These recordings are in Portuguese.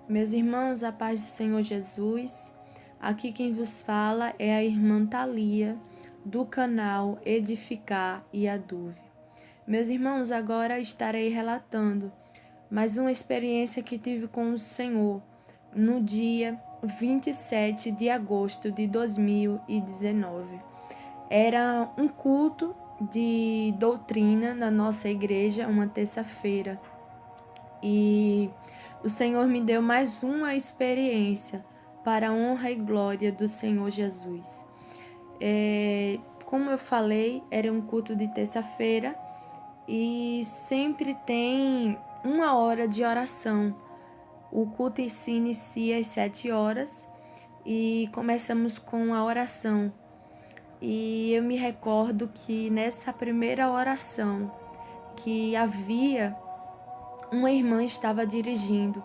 Meus irmãos, a paz do Senhor Jesus. Aqui quem vos fala é a irmã Thalia, do canal Edificar e Aduve. Meus irmãos, agora estarei relatando mais uma experiência que tive com o Senhor no dia 27 de agosto de 2019. Era um culto de doutrina na nossa igreja, uma terça-feira. E o Senhor me deu mais uma experiência para a honra e glória do Senhor Jesus. Como eu falei, era um culto de terça-feira e sempre tem 1 hora de oração. O culto se inicia às 7 horas e começamos com a oração. E eu me recordo que nessa primeira oração que havia uma irmã estava dirigindo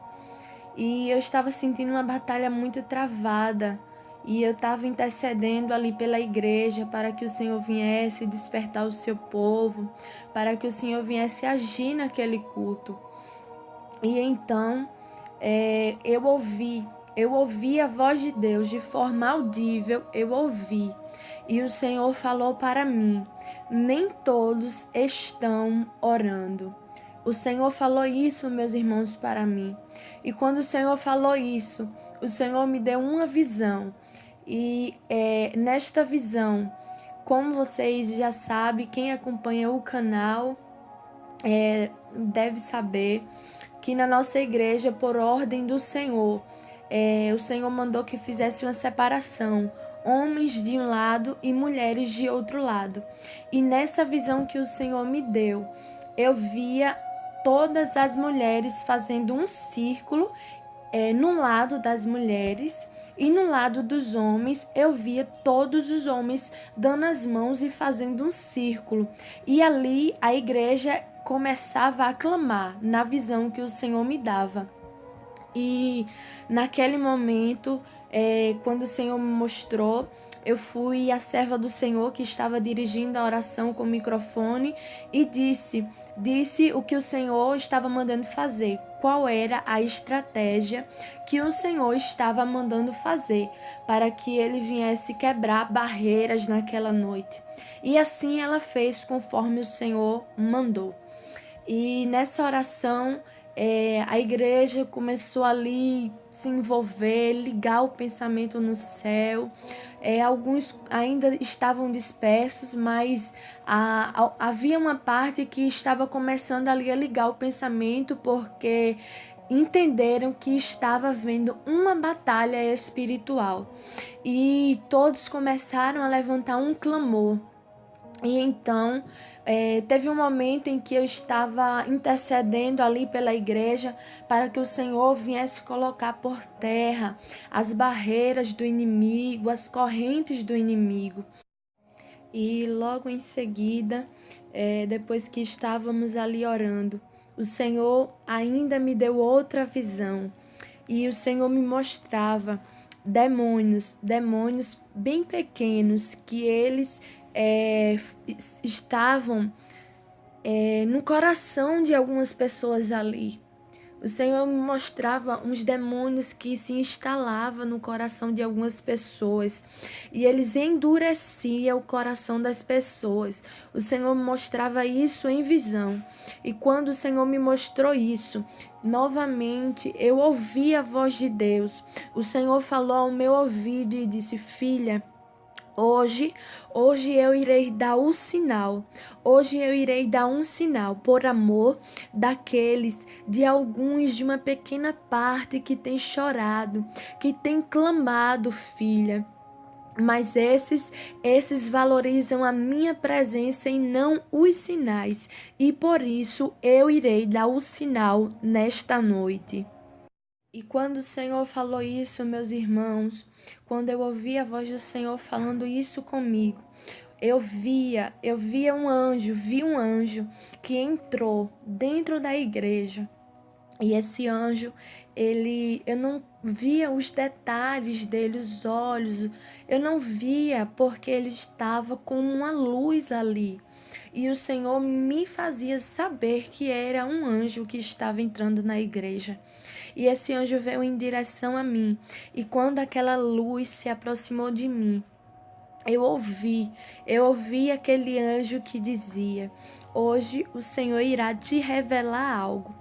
e eu estava sentindo uma batalha muito travada e eu estava intercedendo ali pela igreja para que o Senhor viesse despertar o seu povo, para que o Senhor viesse agir naquele culto. E então eu ouvi a voz de Deus de forma audível, eu ouvi. E o Senhor falou para mim: nem todos estão orando. O Senhor falou isso, meus irmãos, para mim. E quando o Senhor falou isso, o Senhor me deu uma visão. E nesta visão, como vocês já sabem, quem acompanha o canal deve saber que na nossa igreja, por ordem do Senhor, o Senhor mandou que fizesse uma separação, homens de um lado e mulheres de outro lado. E nessa visão que o Senhor me deu, eu via todas as mulheres fazendo um círculo no lado das mulheres, e no lado dos homens eu via todos os homens dando as mãos e fazendo um círculo. E ali a igreja começava a clamar na visão que o Senhor me dava. E naquele momento, quando o Senhor me mostrou, eu fui a serva do Senhor que estava dirigindo a oração com o microfone e disse o que o Senhor estava mandando fazer, qual era a estratégia que o Senhor estava mandando fazer para que ele viesse quebrar barreiras naquela noite. E assim ela fez conforme o Senhor mandou. E nessa oração, a igreja começou ali se envolver, ligar o pensamento no céu. Alguns ainda estavam dispersos, mas havia uma parte que estava começando ali a ligar o pensamento, porque entenderam que estava havendo uma batalha espiritual. E todos começaram a levantar um clamor. E então, teve um momento em que eu estava intercedendo ali pela igreja para que o Senhor viesse colocar por terra as barreiras do inimigo, as correntes do inimigo. E logo em seguida, depois que estávamos ali orando, o Senhor ainda me deu outra visão. E o Senhor me mostrava demônios bem pequenos, que eles estavam no coração de algumas pessoas ali. O Senhor me mostrava uns demônios que se instalavam no coração de algumas pessoas e eles endureciam o coração das pessoas. O Senhor me mostrava isso em visão. E quando o Senhor me mostrou isso, novamente eu ouvi a voz de Deus. O Senhor falou ao meu ouvido e disse: filha, Hoje eu irei dar o sinal. Hoje eu irei dar um sinal por amor de alguns, de uma pequena parte que tem chorado, que tem clamado, filha. Mas esses valorizam a minha presença e não os sinais. E por isso eu irei dar o sinal nesta noite. E quando o Senhor falou isso, meus irmãos, quando eu ouvi a voz do Senhor falando isso comigo, eu vi um anjo que entrou dentro da igreja. E esse anjo, eu não via os detalhes dele, os olhos, eu não via porque ele estava com uma luz ali. E o Senhor me fazia saber que era um anjo que estava entrando na igreja. e esse anjo veio em direção a mim. E quando aquela luz se aproximou de mim, eu ouvi aquele anjo que dizia: hoje o Senhor irá te revelar algo.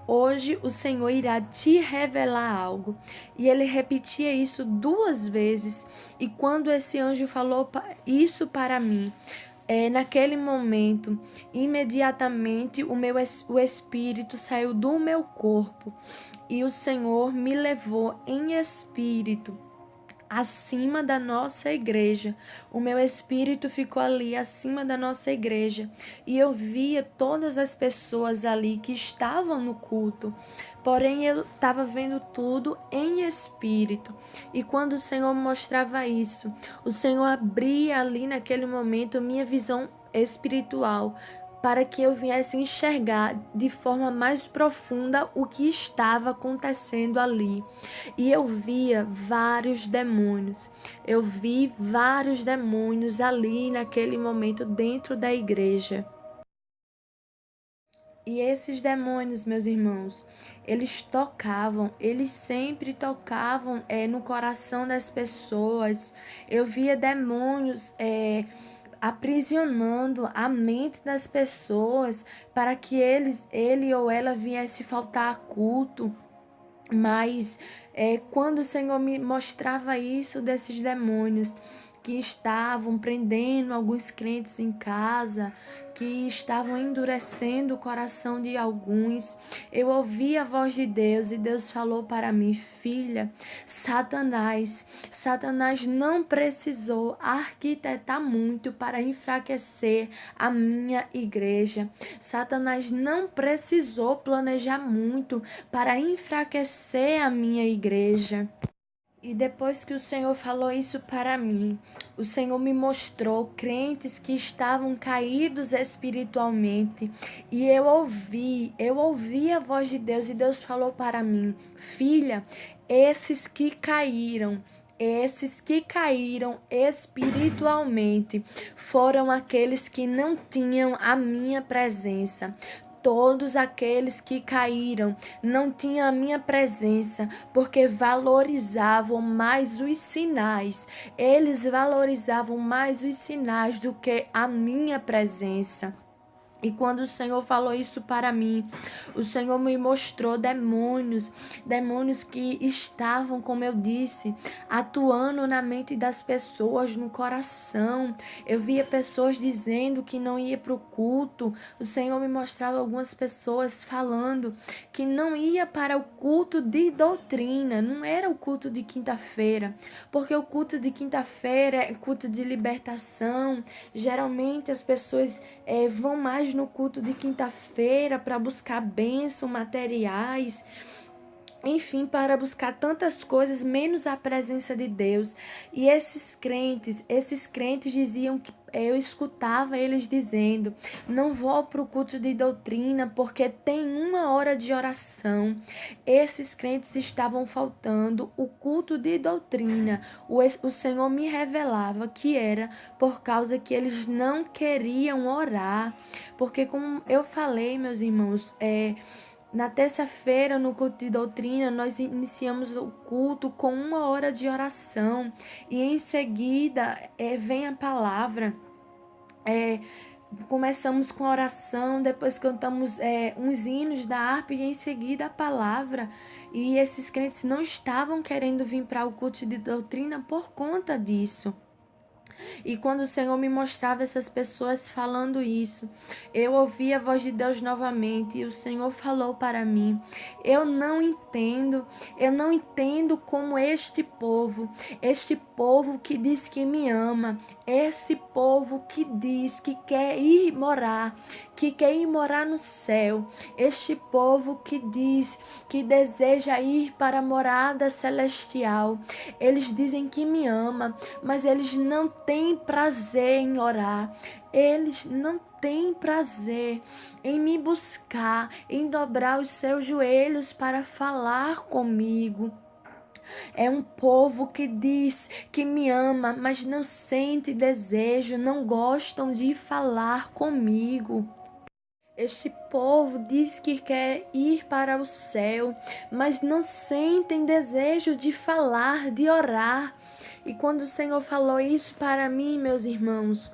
Hoje o Senhor irá te revelar algo. E ele repetia isso 2 vezes. E quando esse anjo falou isso para mim, naquele momento, imediatamente o espírito saiu do meu corpo e o Senhor me levou em espírito acima da nossa igreja. O meu espírito ficou ali acima da nossa igreja e eu via todas as pessoas ali que estavam no culto. Porém, eu estava vendo tudo em espírito. E quando o Senhor mostrava isso, o Senhor abria ali naquele momento minha visão espiritual, para que eu viesse enxergar de forma mais profunda o que estava acontecendo ali. E eu via vários demônios. Eu vi vários demônios ali naquele momento dentro da igreja. E esses demônios, meus irmãos, eles sempre tocavam no coração das pessoas. Eu via demônios aprisionando a mente das pessoas para que ele ou ela viesse faltar a culto. Mas quando o Senhor me mostrava isso desses demônios que estavam prendendo alguns crentes em casa, que estavam endurecendo o coração de alguns, eu ouvi a voz de Deus e Deus falou para mim: filha, Satanás não precisou arquitetar muito para enfraquecer a minha igreja. Satanás não precisou planejar muito para enfraquecer a minha igreja. E depois que o Senhor falou isso para mim, o Senhor me mostrou crentes que estavam caídos espiritualmente. E eu ouvi a voz de Deus e Deus falou para mim: filha, esses que caíram espiritualmente foram aqueles que não tinham a minha presença. Todos aqueles que caíram não tinham a minha presença, porque valorizavam mais os sinais. Eles valorizavam mais os sinais do que a minha presença. E quando o Senhor falou isso para mim, o Senhor me mostrou demônios que estavam, como eu disse, atuando na mente das pessoas, no coração. Eu via pessoas dizendo que não ia para o culto. O Senhor me mostrava algumas pessoas falando que não ia para o culto de doutrina, não era o culto de quinta-feira, porque o culto de quinta-feira é culto de libertação. Geralmente as pessoas vão mais no culto de quinta-feira para buscar bênção, materiais, enfim, para buscar tantas coisas menos a presença de Deus. E esses crentes diziam que eu escutava eles dizendo: não vou para o culto de doutrina porque tem 1 hora de oração. Esses crentes estavam faltando o culto de doutrina. O Senhor me revelava que era por causa que eles não queriam orar. Porque, como eu falei, meus irmãos, na terça-feira, no culto de doutrina, nós iniciamos o culto com 1 hora de oração e em seguida vem a palavra. Começamos com a oração, depois cantamos uns hinos da harpa e em seguida a palavra. E esses crentes não estavam querendo vir para o culto de doutrina por conta disso. E quando o Senhor me mostrava essas pessoas falando isso, eu ouvi a voz de Deus novamente e o Senhor falou para mim: eu não entendo como este povo que diz que me ama, esse povo que diz que quer ir morar no céu, este povo que diz que deseja ir para a morada celestial, eles dizem que me ama, mas eles não têm prazer em orar, eles não têm prazer em me buscar, em dobrar os seus joelhos para falar comigo. É um povo que diz que me ama, mas não sente desejo, não gostam de falar comigo. Este povo diz que quer ir para o céu, mas não sentem desejo de falar, de orar. E quando o Senhor falou isso para mim, meus irmãos,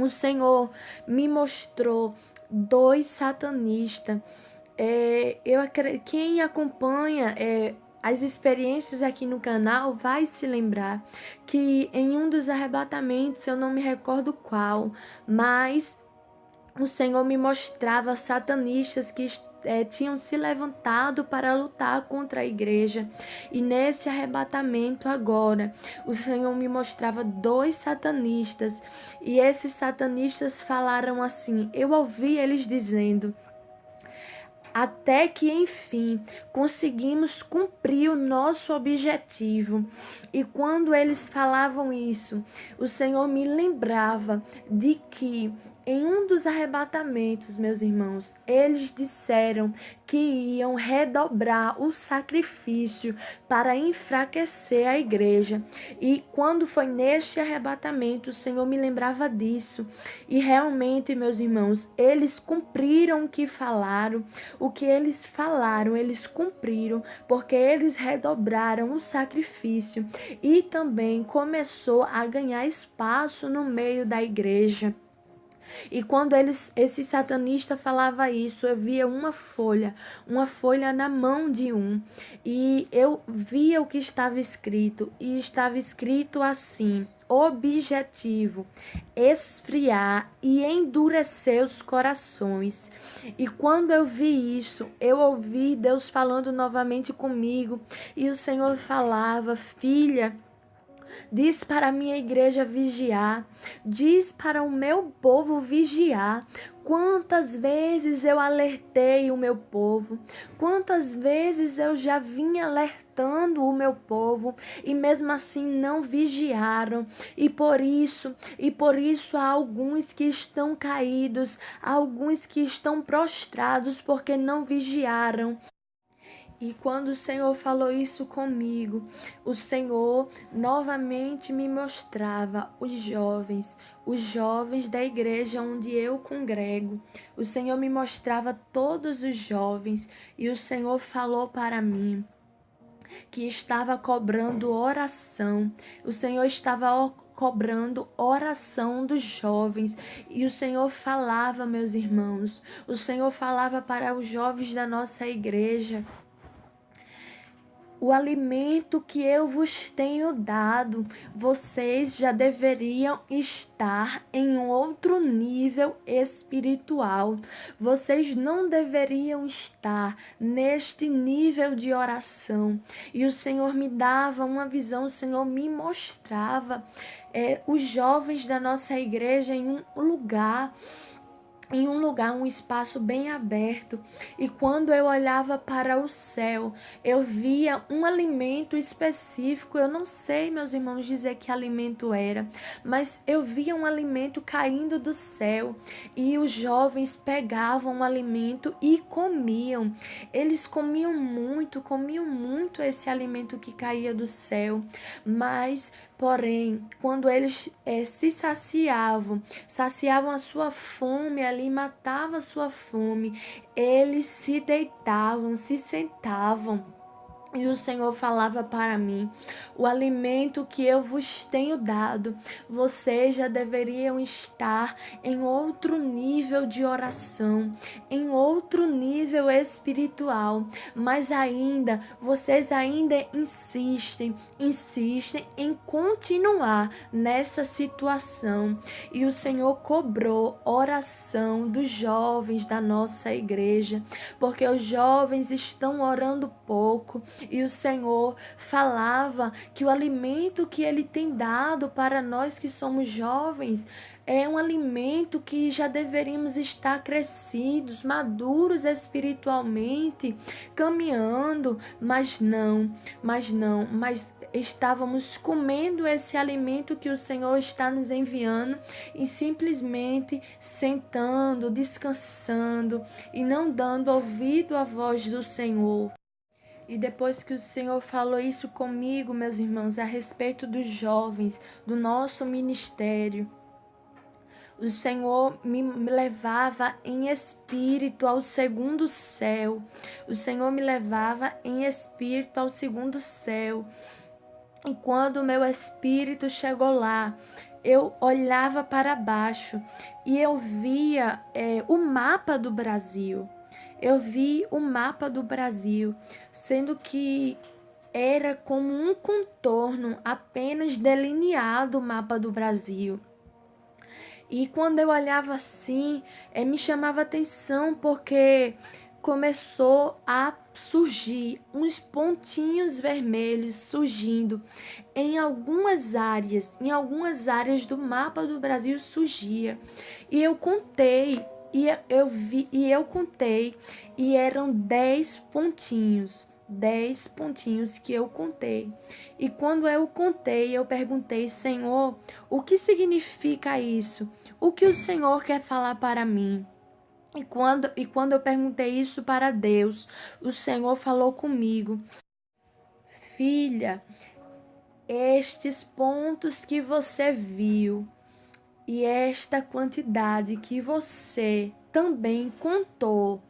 o Senhor me mostrou dois satanistas. Quem acompanha as experiências aqui no canal vai se lembrar que em um dos arrebatamentos, eu não me recordo qual, mas o Senhor me mostrava satanistas que tinham se levantado para lutar contra a igreja. E nesse arrebatamento agora, o Senhor me mostrava dois satanistas. E esses satanistas falaram assim, eu ouvi eles dizendo: até que enfim conseguimos cumprir o nosso objetivo. E quando eles falavam isso, o Senhor me lembrava de que em um dos arrebatamentos, meus irmãos, eles disseram que iam redobrar o sacrifício para enfraquecer a igreja. E quando foi neste arrebatamento, o Senhor me lembrava disso. E realmente, meus irmãos, eles cumpriram o que falaram. O que eles falaram, eles cumpriram, porque eles redobraram o sacrifício e também começou a ganhar espaço no meio da igreja. E quando esse satanista falava isso, eu via uma folha na mão de um, e eu via o que estava escrito, e estava escrito assim: objetivo, esfriar e endurecer os corações. E quando eu vi isso, eu ouvi Deus falando novamente comigo, e o Senhor falava: filha, diz para a minha igreja vigiar, diz para o meu povo vigiar. Quantas vezes eu alertei o meu povo, quantas vezes eu já vim alertando o meu povo e mesmo assim não vigiaram. E por isso há alguns que estão caídos, há alguns que estão prostrados porque não vigiaram. E quando o Senhor falou isso comigo, o Senhor novamente me mostrava os jovens da igreja onde eu congrego. O Senhor me mostrava todos os jovens e o Senhor falou para mim que estava cobrando oração. O Senhor estava cobrando oração dos jovens. E o Senhor falava, meus irmãos, o Senhor falava para os jovens da nossa igreja: o alimento que eu vos tenho dado, vocês já deveriam estar em outro nível espiritual. Vocês não deveriam estar neste nível de oração. E o Senhor me dava uma visão, o Senhor me mostrava os jovens da nossa igreja em um lugar, um espaço bem aberto, e quando eu olhava para o céu, eu via um alimento específico. Eu não sei, meus irmãos, dizer que alimento era, mas eu via um alimento caindo do céu, e os jovens pegavam o alimento e comiam. Eles comiam muito esse alimento que caía do céu, mas porém, quando eles se saciavam a sua fome ali, matavam a sua fome, eles se deitavam, se sentavam. E o Senhor falava para mim: o alimento que eu vos tenho dado, vocês já deveriam estar em outro nível de oração, em outro nível espiritual, mas ainda, vocês ainda insistem em continuar nessa situação. E o Senhor cobrou oração dos jovens da nossa igreja, porque os jovens estão orando pouco. E o Senhor falava que o alimento que Ele tem dado para nós que somos jovens é um alimento que já deveríamos estar crescidos, maduros espiritualmente, caminhando, mas estávamos comendo esse alimento que o Senhor está nos enviando e simplesmente sentando, descansando e não dando ouvido à voz do Senhor. E depois que o Senhor falou isso comigo, meus irmãos, a respeito dos jovens, do nosso ministério, O Senhor me levava em espírito ao segundo céu. O Senhor me levava em espírito ao segundo céu. E quando o meu espírito chegou lá, eu olhava para baixo e eu via o mapa do Brasil. Eu vi o mapa do Brasil, sendo que era como um contorno apenas delineado o mapa do Brasil. E quando eu olhava assim, me chamava atenção porque começou a surgir uns pontinhos vermelhos surgindo em algumas áreas do mapa do Brasil surgia. E eu contei, eu contei, e eram 10 pontinhos. 10 pontinhos que eu contei. E quando eu contei, eu perguntei: Senhor, o que significa isso? O que o Senhor quer falar para mim? E quando eu perguntei isso para Deus, o Senhor falou comigo: Filha, estes pontos que você viu e esta quantidade que você também contou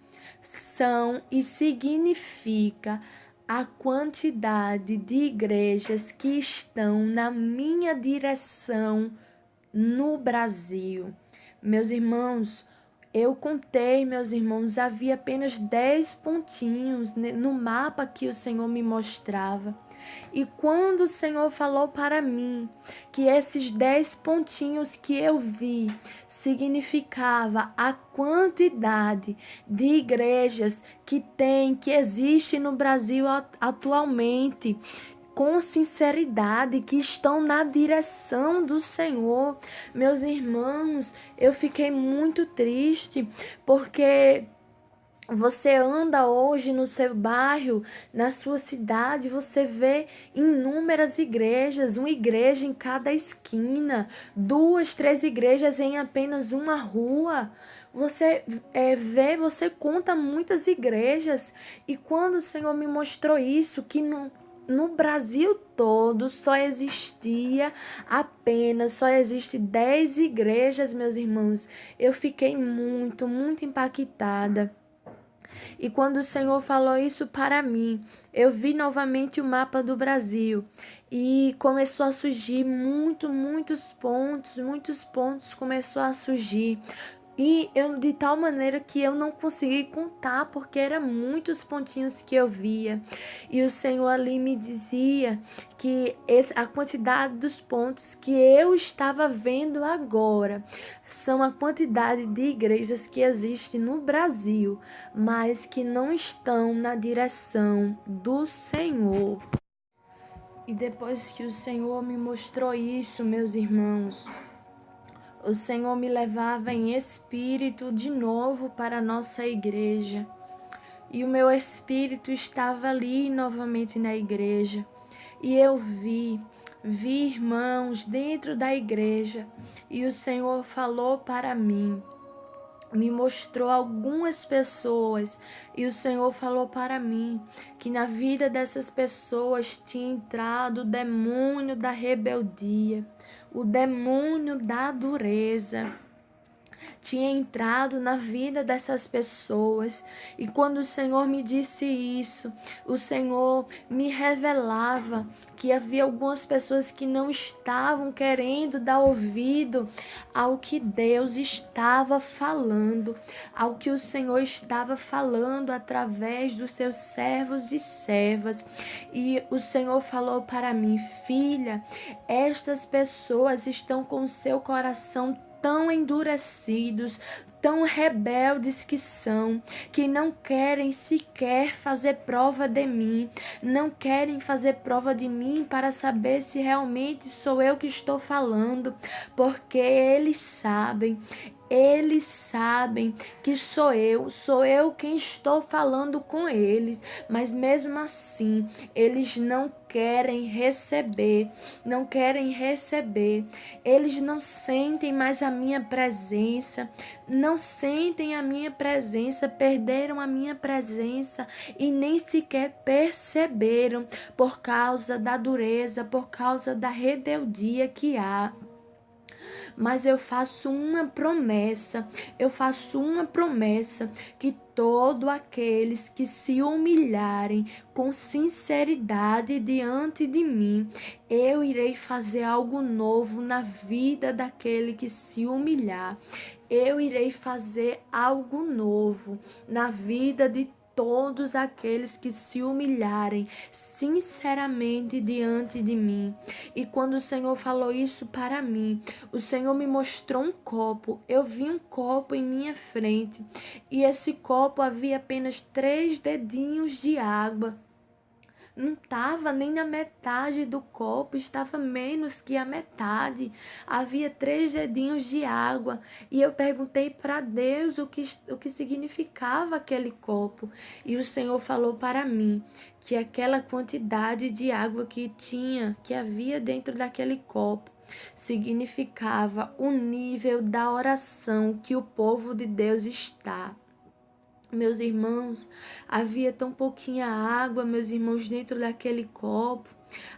são e significa a quantidade de igrejas que estão na minha direção no Brasil. Meus irmãos, eu contei, meus irmãos, havia apenas 10 pontinhos no mapa que o Senhor me mostrava. E quando o Senhor falou para mim que esses 10 pontinhos que eu vi significava a quantidade de igrejas que existe no Brasil atualmente, com sinceridade, que estão na direção do Senhor. Meus irmãos, eu fiquei muito triste, porque você anda hoje no seu bairro, na sua cidade, você vê inúmeras igrejas, uma igreja em cada esquina, 2, 3 igrejas em apenas uma rua. Você você conta muitas igrejas. E quando o Senhor me mostrou isso, que no Brasil todo só existe 10 igrejas, meus irmãos, eu fiquei muito, muito impactada. E quando o Senhor falou isso para mim, eu vi novamente o mapa do Brasil e começou a surgir muitos pontos começou a surgir. E eu, de tal maneira que eu não consegui contar, porque eram muitos pontinhos que eu via. E o Senhor ali me dizia que a quantidade dos pontos que eu estava vendo agora são a quantidade de igrejas que existem no Brasil, mas que não estão na direção do Senhor. E depois que o Senhor me mostrou isso, meus irmãos, o Senhor me levava em espírito de novo para a nossa igreja. E o meu espírito estava ali novamente na igreja. E eu vi irmãos dentro da igreja. E o Senhor falou para mim, me mostrou algumas pessoas, e o Senhor falou para mim que na vida dessas pessoas tinha entrado o demônio da rebeldia, o demônio da dureza. Tinha entrado na vida dessas pessoas. E quando o Senhor me disse isso, o Senhor me revelava que havia algumas pessoas que não estavam querendo dar ouvido ao que Deus estava falando, ao que o Senhor estava falando através dos seus servos e servas. E o Senhor falou para mim: filha, estas pessoas estão com seu coração tão endurecidos, tão rebeldes que não querem sequer fazer prova de mim, não querem fazer prova de mim para saber se realmente sou eu que estou falando, porque eles sabem que sou eu quem estou falando com eles, mas mesmo assim, eles não querem receber, eles não sentem mais a minha presença, perderam a minha presença e nem sequer perceberam por causa da dureza, por causa da rebeldia que há. Mas eu faço uma promessa que todos aqueles que se humilharem com sinceridade diante de mim, eu irei fazer algo novo na vida daquele que se humilhar. Eu irei fazer algo novo na vida de todos aqueles que se humilharem sinceramente diante de mim. E quando o Senhor falou isso para mim, o Senhor me mostrou um copo. Eu vi um copo em minha frente e esse copo havia apenas 3 dedinhos de água. Não estava nem na metade do copo, estava menos que a metade. Havia 3 dedinhos de água. E eu perguntei para Deus o que significava aquele copo. E o Senhor falou para mim que aquela quantidade de água que havia dentro daquele copo, significava o nível da oração que o povo de Deus está. Meus irmãos, havia tão pouquinha água, meus irmãos, dentro daquele copo.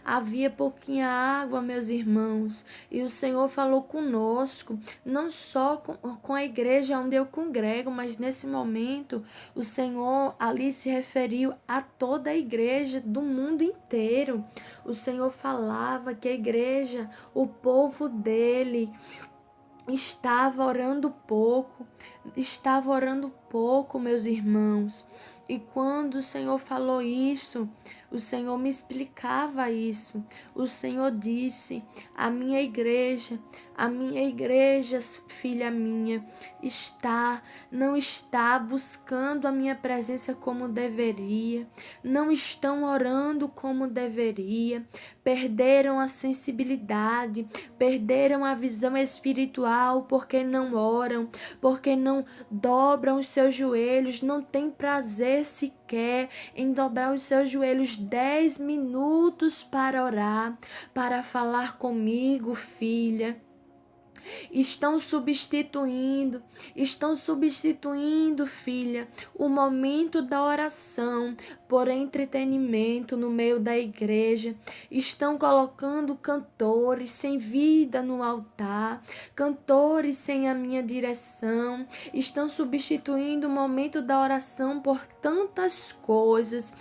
Havia pouquinha água, meus irmãos, e o Senhor falou conosco, não só com a igreja onde eu congrego, mas nesse momento o Senhor ali se referiu a toda a igreja do mundo inteiro. O Senhor falava que a igreja, o povo dele, estava orando pouco, meus irmãos. E quando o Senhor falou isso, o Senhor me explicava isso. O Senhor disse: a minha igreja, filha minha, não está buscando a minha presença como deveria, não estão orando como deveria, perderam a sensibilidade, perderam a visão espiritual porque não oram, porque não dobram os seus joelhos, não tem prazer sequer em dobrar os seus joelhos 10 minutos para orar, para falar comigo, filha. Estão substituindo, filha, o momento da oração por entretenimento no meio da igreja. Estão colocando cantores sem vida no altar, cantores sem a minha direção. Estão substituindo o momento da oração por tantas coisas,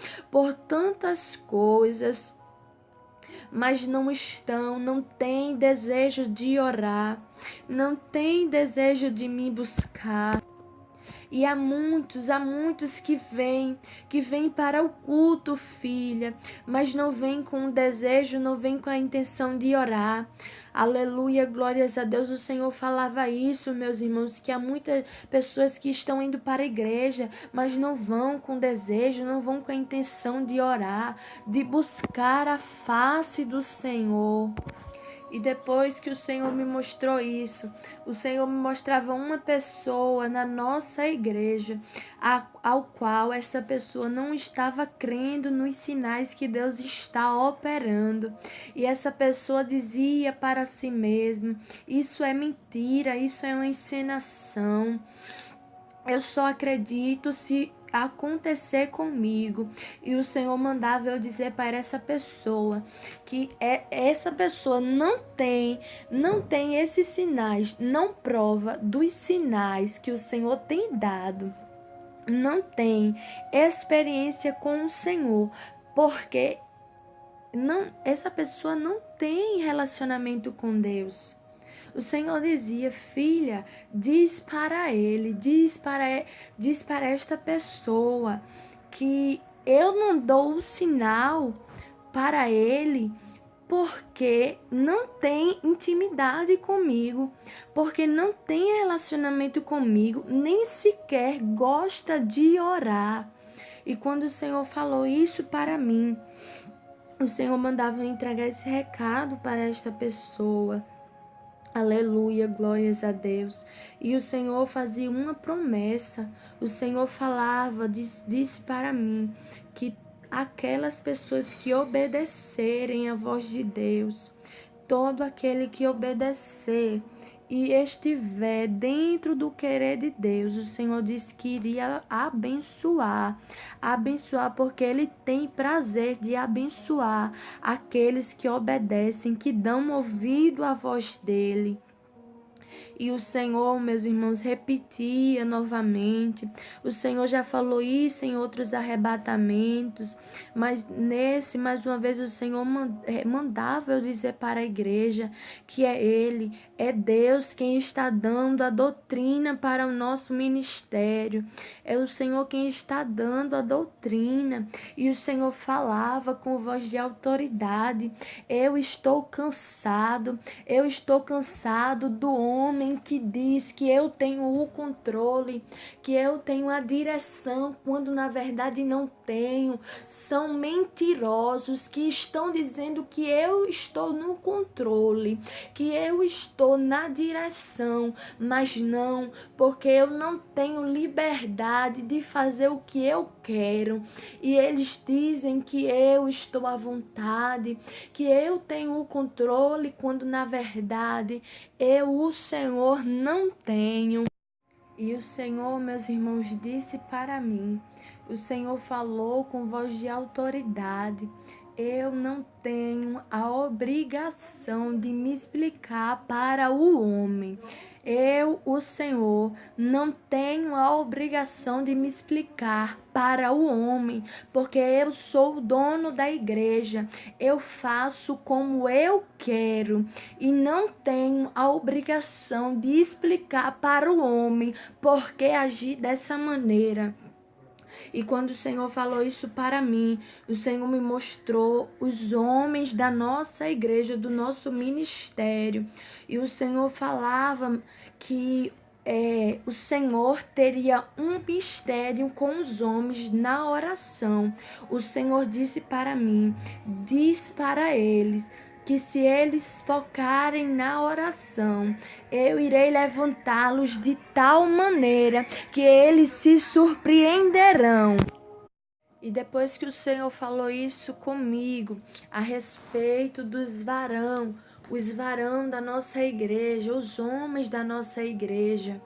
mas não têm desejo de orar, não têm desejo de me buscar. E há muitos que vêm para o culto, filha, mas não vêm com o desejo, não vêm com a intenção de orar. Aleluia, glórias a Deus. O Senhor falava isso, meus irmãos, que há muitas pessoas que estão indo para a igreja, mas não vão com desejo, não vão com a intenção de orar, de buscar a face do Senhor. E depois que o Senhor me mostrou isso, o Senhor me mostrava uma pessoa na nossa igreja, ao qual essa pessoa não estava crendo nos sinais que Deus está operando. E essa pessoa dizia para si mesma: isso é mentira, isso é uma encenação. Eu só acredito se acontecer comigo. E o Senhor mandava eu dizer para essa pessoa que essa pessoa não tem esses sinais, não prova dos sinais que o Senhor tem dado, não tem experiência com o Senhor, porque essa pessoa não tem relacionamento com Deus. O Senhor dizia: filha, diz para esta pessoa que eu não dou o sinal para ele porque não tem intimidade comigo, porque não tem relacionamento comigo, nem sequer gosta de orar. E quando o Senhor falou isso para mim, o Senhor mandava eu entregar esse recado para esta pessoa. Aleluia, glórias a Deus. E o Senhor fazia uma promessa. O Senhor falava, disse para mim que aquelas pessoas que obedecerem à voz de Deus, todo aquele que obedecer e estiver dentro do querer de Deus, o Senhor disse que iria abençoar, porque Ele tem prazer de abençoar aqueles que obedecem, que dão ouvido à voz dEle. E o Senhor, meus irmãos, repetia novamente. O Senhor já falou isso em outros arrebatamentos, mas nesse, mais uma vez, o Senhor mandava eu dizer para a igreja que é Ele, é Deus quem está dando a doutrina para o nosso ministério. É o Senhor quem está dando a doutrina. E o Senhor falava com voz de autoridade: eu estou cansado do homem que diz que eu tenho o controle, que eu tenho a direção, quando na verdade não tenho. São mentirosos que estão dizendo que eu estou no controle, que eu estou na direção, mas não, porque eu não tenho liberdade de fazer o que eu quero. E eles dizem que eu estou à vontade, que eu tenho o controle, quando na verdade eu, o Senhor, não tenho. E o Senhor, meus irmãos, disse para mim, o Senhor falou com voz de autoridade: eu não tenho a obrigação de me explicar para o homem. Eu, o Senhor, não tenho a obrigação de me explicar para o homem, porque eu sou o dono da igreja. Eu faço como eu quero e não tenho a obrigação de explicar para o homem por que agir dessa maneira. E quando o Senhor falou isso para mim, o Senhor me mostrou os homens da nossa igreja, do nosso ministério. E o Senhor falava que o Senhor teria um mistério com os homens na oração. O Senhor disse para mim: diz para eles que se eles focarem na oração, eu irei levantá-los de tal maneira que eles se surpreenderão. E depois que o Senhor falou isso comigo, a respeito dos os varão da nossa igreja, os homens da nossa igreja,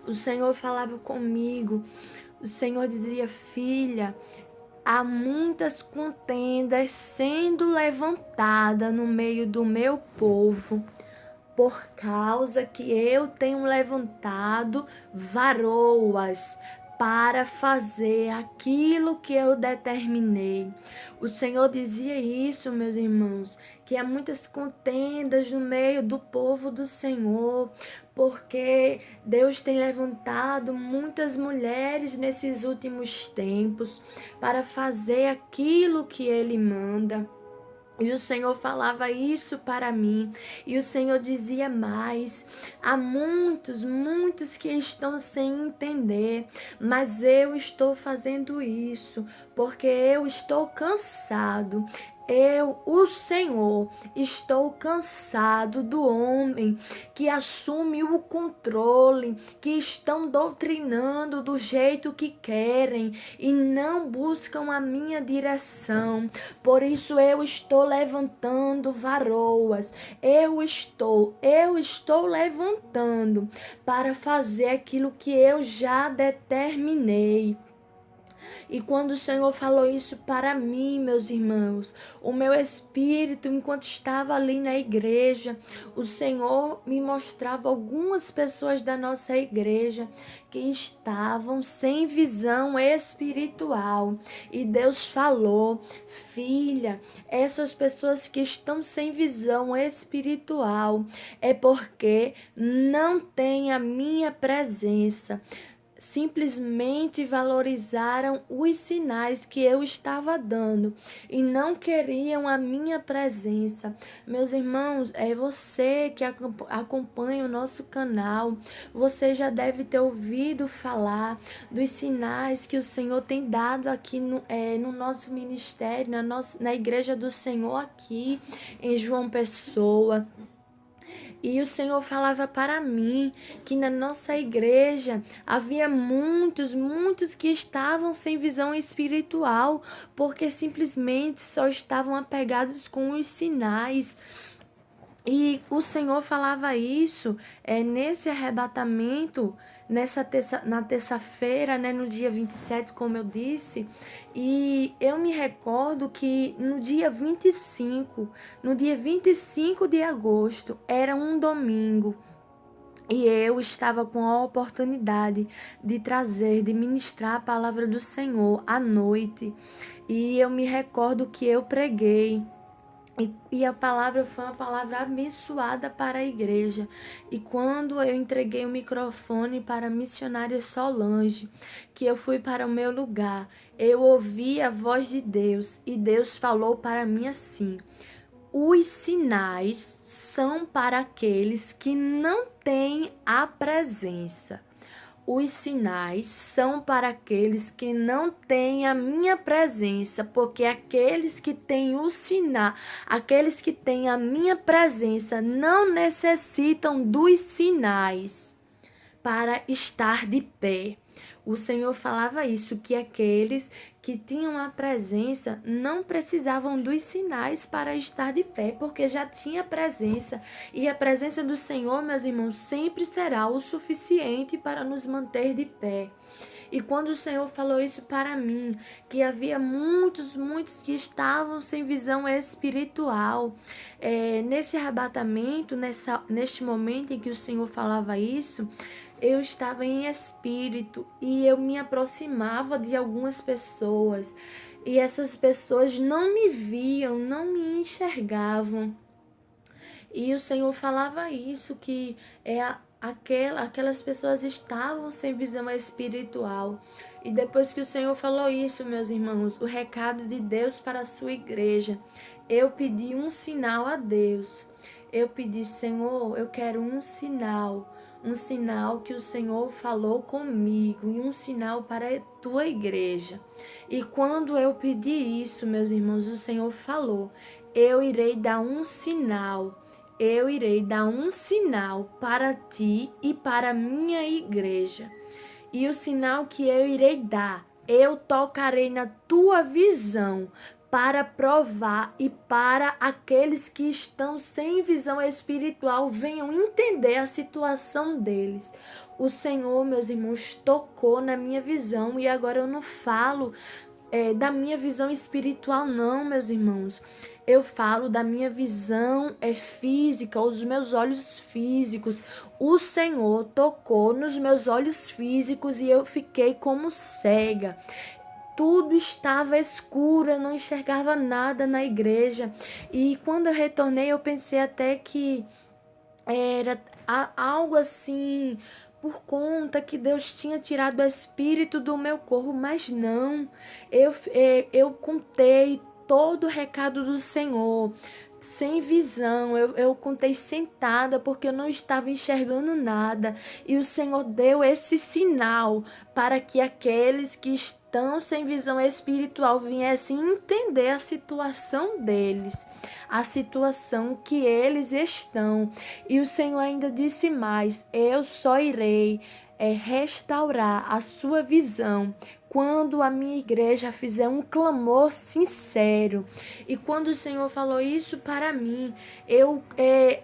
o Senhor falava comigo, o Senhor dizia: filha, há muitas contendas sendo levantadas no meio do meu povo, por causa que eu tenho levantado varoas para fazer aquilo que eu determinei. O Senhor dizia isso, meus irmãos, que há muitas contendas no meio do povo do Senhor, porque Deus tem levantado muitas mulheres nesses últimos tempos para fazer aquilo que Ele manda. E o Senhor falava isso para mim. E o Senhor dizia mais: há muitos que estão sem entender, mas eu estou fazendo isso porque eu estou cansado. Eu, o Senhor, estou cansado do homem que assume o controle, que estão doutrinando do jeito que querem e não buscam a minha direção. Por isso eu estou levantando varoas. Eu estou levantando para fazer aquilo que eu já determinei. E quando o Senhor falou isso para mim, meus irmãos, o meu espírito, enquanto estava ali na igreja, o Senhor me mostrava algumas pessoas da nossa igreja que estavam sem visão espiritual. E Deus falou: filha, essas pessoas que estão sem visão espiritual é porque não têm a minha presença. Simplesmente valorizaram os sinais que eu estava dando e não queriam a minha presença. Meus irmãos, é você que acompanha o nosso canal, você já deve ter ouvido falar dos sinais que o Senhor tem dado aqui no nosso ministério, na igreja do Senhor aqui em João Pessoa. E o Senhor falava para mim que na nossa igreja havia muitos que estavam sem visão espiritual, porque simplesmente só estavam apegados com os sinais. E o Senhor falava isso nesse arrebatamento, na terça-feira, né, no dia 27, como eu disse. E eu me recordo que no dia 25 de agosto, era um domingo. E eu estava com a oportunidade de ministrar a palavra do Senhor à noite. E eu me recordo que eu preguei. E a palavra foi uma palavra abençoada para a igreja. E quando eu entreguei o microfone para a missionária Solange, que eu fui para o meu lugar, eu ouvi a voz de Deus e Deus falou para mim assim: os sinais são para aqueles que não têm a presença. Os sinais são para aqueles que não têm a minha presença, porque aqueles que têm o sinal, aqueles que têm a minha presença não necessitam dos sinais para estar de pé. O Senhor falava isso, que aqueles que tinham a presença não precisavam dos sinais para estar de pé, porque já tinha presença. E a presença do Senhor, meus irmãos, sempre será o suficiente para nos manter de pé. E quando o Senhor falou isso para mim, que havia muitos que estavam sem visão espiritual, nesse arrebatamento, neste momento em que o Senhor falava isso, eu estava em espírito e eu me aproximava de algumas pessoas. E essas pessoas não me viam, não me enxergavam. E o Senhor falava isso, que aquelas pessoas estavam sem visão espiritual. E depois que o Senhor falou isso, meus irmãos, o recado de Deus para a sua igreja, eu pedi um sinal a Deus. Eu pedi: Senhor, eu quero um sinal que o Senhor falou comigo, e um sinal para a tua igreja. E quando eu pedi isso, meus irmãos, o Senhor falou: eu irei dar um sinal. Eu irei dar um sinal para ti e para a minha igreja. E o sinal que eu irei dar, eu tocarei na tua visão, para provar e para aqueles que estão sem visão espiritual venham entender a situação deles. O Senhor, meus irmãos, tocou na minha visão, e agora eu não falo da minha visão espiritual, não, meus irmãos. Eu falo da minha visão física, ou dos meus olhos físicos. O Senhor tocou nos meus olhos físicos e eu fiquei como cega. Tudo estava escuro, eu não enxergava nada na igreja. E quando eu retornei, eu pensei até que era algo assim, por conta que Deus tinha tirado o espírito do meu corpo, mas não. Eu contei todo o recado do Senhor, sem visão. Eu contei sentada, porque eu não estava enxergando nada. E o Senhor deu esse sinal para que aqueles que estão sem visão espiritual viessem entender a situação deles, a situação que eles estão. E o Senhor ainda disse mais: eu só irei restaurar a sua visão quando a minha igreja fizer um clamor sincero. E quando o Senhor falou isso para mim, eu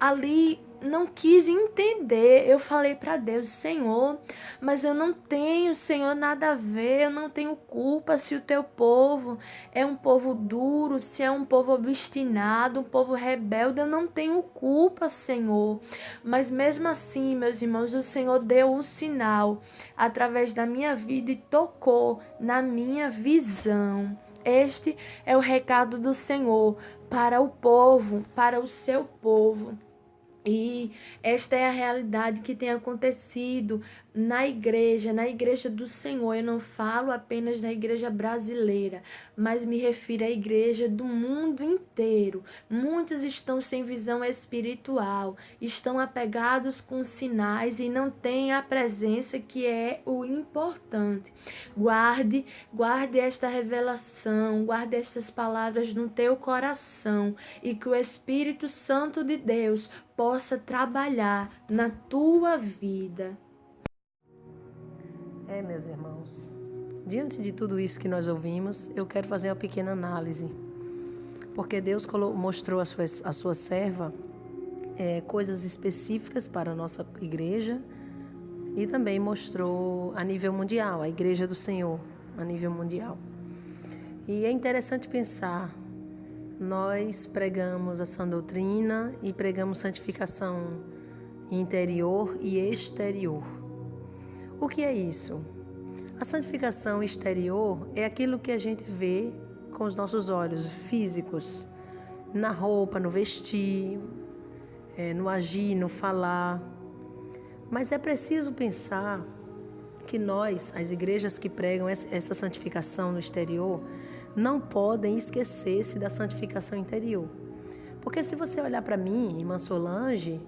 ali não quis entender. Eu falei para Deus: Senhor, mas eu não tenho, Senhor, nada a ver, eu não tenho culpa se o teu povo é um povo duro, se é um povo obstinado, um povo rebelde, eu não tenho culpa, Senhor. Mas mesmo assim, meus irmãos, o Senhor deu um sinal através da minha vida e tocou na minha visão. Este é o recado do Senhor para o povo, para o seu povo. E esta é a realidade que tem acontecido na igreja do Senhor. Eu não falo apenas da igreja brasileira, mas me refiro à igreja do mundo inteiro. Muitos estão sem visão espiritual, estão apegados com sinais e não têm a presença, que é o importante. Guarde esta revelação, guarde estas palavras no teu coração, e que o Espírito Santo de Deus possa trabalhar na tua vida. Meus irmãos, diante de tudo isso que nós ouvimos, eu quero fazer uma pequena análise, porque Deus mostrou a sua serva coisas específicas para a nossa igreja e também mostrou a nível mundial, a Igreja do Senhor, a nível mundial. E é interessante pensar, nós pregamos a sã doutrina e pregamos santificação interior e exterior. O que é isso? A santificação exterior é aquilo que a gente vê com os nossos olhos físicos, na roupa, no vestir, no agir, no falar. Mas é preciso pensar que nós, as igrejas que pregam essa santificação no exterior, não podem esquecer-se da santificação interior. Porque se você olhar para mim, irmã Solange,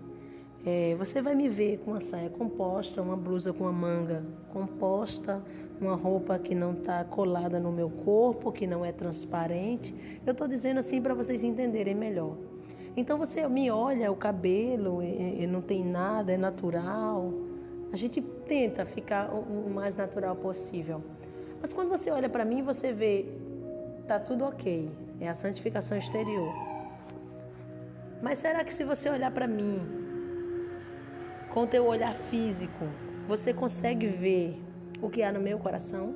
você vai me ver com uma saia composta, uma blusa com uma manga composta, uma roupa que não está colada no meu corpo, que não é transparente. Eu estou dizendo assim para vocês entenderem melhor. Então você me olha, o cabelo não tem nada, é natural. A gente tenta ficar o mais natural possível. Mas quando você olha para mim, você vê, tá tudo ok. É a santificação exterior. Mas será que se você olhar para mim, com o teu olhar físico, você consegue ver o que há no meu coração?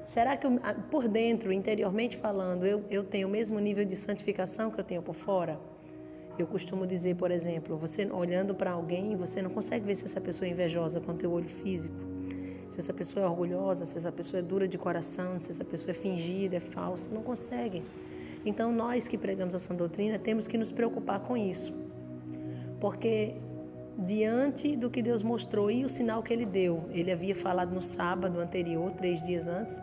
Será que por dentro, interiormente falando, eu tenho o mesmo nível de santificação que eu tenho por fora? Eu costumo dizer, por exemplo, você olhando para alguém, você não consegue ver se essa pessoa é invejosa com o teu olho físico, se essa pessoa é orgulhosa, se essa pessoa é dura de coração, se essa pessoa é fingida, é falsa, não consegue. Então nós que pregamos a sã doutrina temos que nos preocupar com isso, porque diante do que Deus mostrou e o sinal que Ele deu, Ele havia falado no sábado anterior, 3 dias antes,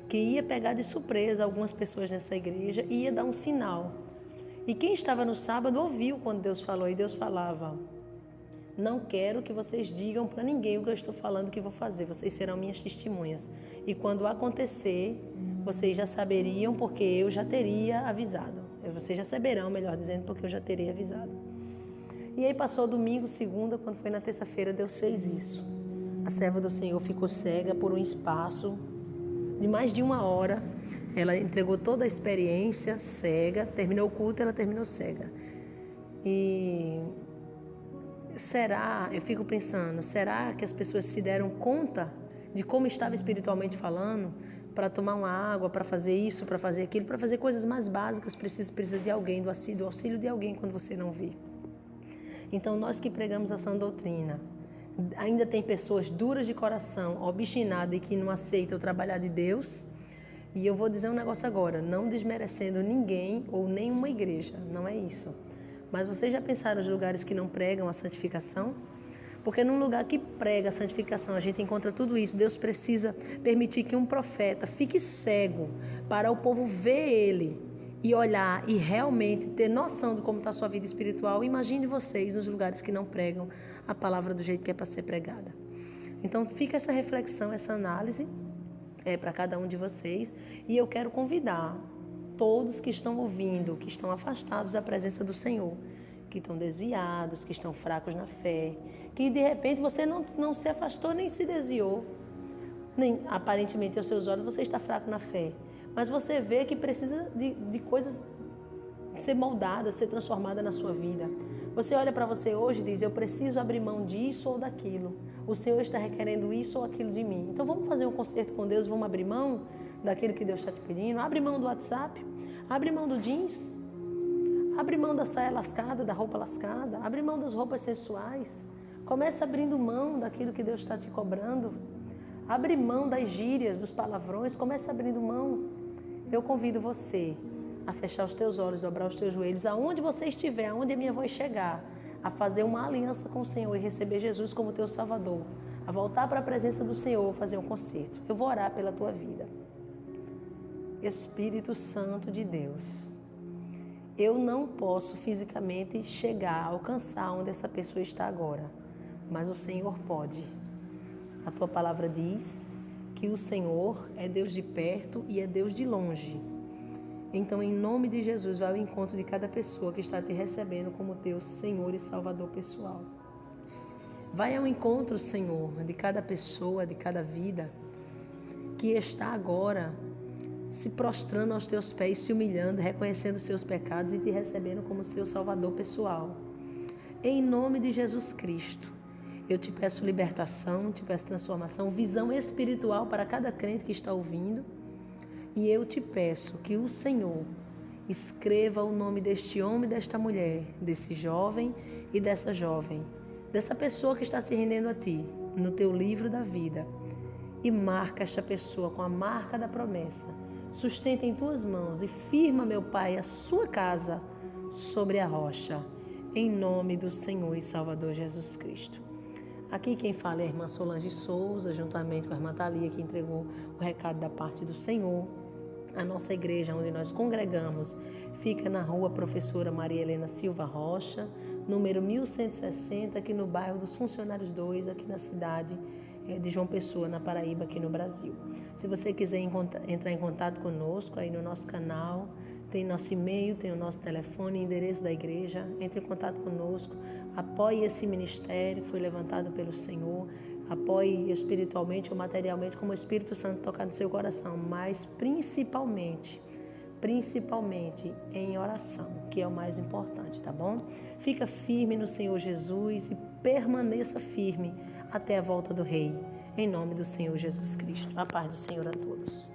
que ia pegar de surpresa algumas pessoas nessa igreja e ia dar um sinal. E quem estava no sábado ouviu quando Deus falou, e Deus falava: não quero que vocês digam para ninguém o que eu estou falando que vou fazer, vocês serão minhas testemunhas. E quando acontecer, vocês já saberiam porque eu já teria avisado. Vocês já saberão, melhor dizendo, porque eu já terei avisado. E aí passou domingo, segunda, quando foi na terça-feira, Deus fez isso. A serva do Senhor ficou cega por um espaço de mais de 1 hora. Ela entregou toda a experiência cega, terminou o culto, ela terminou cega. E eu fico pensando, será que as pessoas se deram conta de como estava espiritualmente falando? Para tomar uma água, para fazer isso, para fazer aquilo, para fazer coisas mais básicas, precisa de alguém, do auxílio de alguém quando você não vê. Então nós que pregamos a sã doutrina, ainda tem pessoas duras de coração, obstinadas e que não aceitam o trabalhar de Deus. E eu vou dizer um negócio agora, não desmerecendo ninguém ou nenhuma igreja, não é isso. Mas vocês já pensaram nos lugares que não pregam a santificação? Porque num lugar que prega a santificação, a gente encontra tudo isso. Deus precisa permitir que um profeta fique cego para o povo ver ele e olhar e realmente ter noção de como está a sua vida espiritual. Imagine vocês nos lugares que não pregam a palavra do jeito que é para ser pregada. Então fica essa reflexão, essa análise para cada um de vocês. E eu quero convidar todos que estão ouvindo, que estão afastados da presença do Senhor, que estão desviados, que estão fracos na fé, que de repente você não se afastou nem se desviou, nem aparentemente aos seus olhos você está fraco na fé, mas você vê que precisa de coisas ser moldadas, ser transformada na sua vida. Você olha para você hoje e diz: eu preciso abrir mão disso ou daquilo. O Senhor está requerendo isso ou aquilo de mim. Então vamos fazer um concerto com Deus, vamos abrir mão daquilo que Deus está te pedindo. Abre mão do WhatsApp, abre mão do jeans, abre mão da saia lascada, da roupa lascada, abre mão das roupas sensuais. Começa abrindo mão daquilo que Deus está te cobrando. Abre mão das gírias, dos palavrões, começa abrindo mão. Eu convido você a fechar os teus olhos, dobrar os teus joelhos, aonde você estiver, aonde a minha voz chegar, a fazer uma aliança com o Senhor e receber Jesus como teu Salvador, a voltar para a presença do Senhor, fazer um concerto. Eu vou orar pela tua vida. Espírito Santo de Deus, eu não posso fisicamente chegar, alcançar onde essa pessoa está agora, mas o Senhor pode. A tua palavra diz que o Senhor é Deus de perto e é Deus de longe. Então, em nome de Jesus, vai ao encontro de cada pessoa que está te recebendo como teu Senhor e Salvador pessoal. Vai ao encontro, Senhor, de cada pessoa, de cada vida que está agora se prostrando aos teus pés, se humilhando, reconhecendo os seus pecados e te recebendo como seu Salvador pessoal. Em nome de Jesus Cristo, eu te peço libertação, te peço transformação, visão espiritual para cada crente que está ouvindo. E eu te peço que o Senhor escreva o nome deste homem e desta mulher, desse jovem e dessa jovem, dessa pessoa que está se rendendo a ti, no teu livro da vida. E marca esta pessoa com a marca da promessa. Sustenta em tuas mãos e firma, meu Pai, a sua casa sobre a rocha. Em nome do Senhor e Salvador Jesus Cristo. Aqui quem fala é a irmã Solange Souza, juntamente com a irmã Thalia, que entregou o recado da parte do Senhor. A nossa igreja, onde nós congregamos, fica na rua Professora Maria Helena Silva Rocha, número 1160, aqui no bairro dos Funcionários 2, aqui na cidade de João Pessoa, na Paraíba, aqui no Brasil. Se você quiser entrar em contato conosco, aí no nosso canal, tem nosso e-mail, tem o nosso telefone, endereço da igreja. Entre em contato conosco, apoie esse ministério que foi levantado pelo Senhor, apoie espiritualmente ou materialmente, como o Espírito Santo tocar no seu coração, mas principalmente em oração, que é o mais importante, tá bom? Fica firme no Senhor Jesus e permaneça firme até a volta do Rei, em nome do Senhor Jesus Cristo. A paz do Senhor a todos.